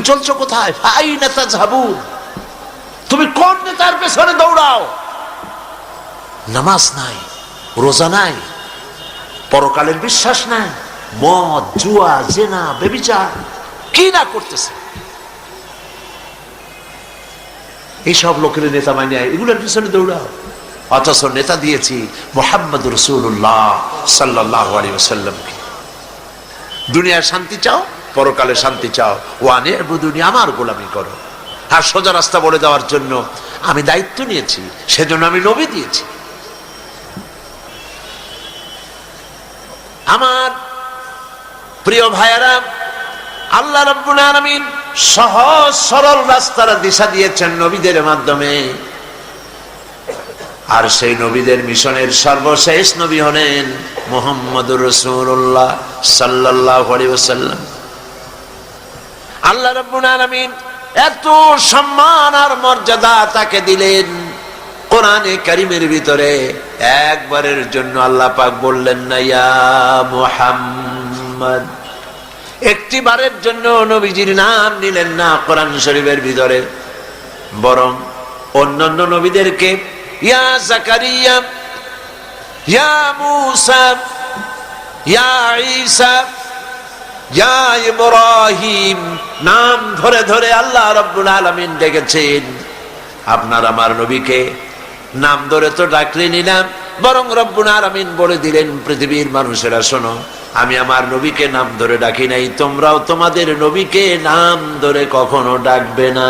চলছো কোথায়? আইনা তাযহাবুন, তুমি কোন নেতার পেছনে দৌড়াও? নামাজ নাই, রোজা নাই, পরকালের বিশ্বাস নাই, মদ, জুয়া, জেনা, ব্যভিচার কি না করতেছে। এইসব লোকের নেতা মানিয়ে এগুলোর পিছনে দৌড়াও। অথচ নেতা দিয়েছি মুহাম্মদ রাসূলুল্লাহ সাল্লাল্লাহু আলাইহি ওয়াসাল্লামকে। দুনিয়ার শান্তি চাও, পরকালে শান্তি চাও, ওয়ানে ইবুদুনি, আমার গোলামি করো। আর সোজা রাস্তা বলে দেওয়ার জন্য আমি দায়িত্ব নিয়েছি, সেজন্য আমি নবী দিয়েছি। আমার প্রিয় ভাইয়েরা, আল্লাহ রাব্বুল আলামিন সহজ সরল রাস্তার দিশা দিয়েছেন নবীদের মাধ্যমে। আর সেই নবীদের মিশনের সর্বশেষ নবী হলেন মুহাম্মদুর রাসূলুল্লাহ সাল্লাল্লাহু আলাইহি ওয়াসাল্লাম। আল্লাহ রাব্বুল আলামিন এত সম্মান আর মর্যাদা তাকে দিলেন, কোরআনে কারীমের ভিতরে একবারের জন্য আল্লাহ পাক বললেন না ইয়া মুহাম্মদ, একটিবারের জন্য নবীজির নাম নিলেন না কোরআন শরীফের ভিতরে, বরং অন্যান্য নবীদেরকে ইয়া জাকারিয়া, ইয়া মূসা, ইয়া ঈসা, ইয়া ইব্রাহিম নাম ধরে ধরে আল্লাহ রাব্বুল আলামিন ডেকেছেন। আপনার আমার নবীকে নাম ধরে তো ডাকলেনই না, বরং রব্বুল আলামিন বলে দিলেন পৃথিবীর মানুষেরা শোনো, আমি আমার নবীকে নাম ধরে ডাকি নাই, তোমরাও তোমাদের নবীকে নাম ধরে কখনো ডাকবে না।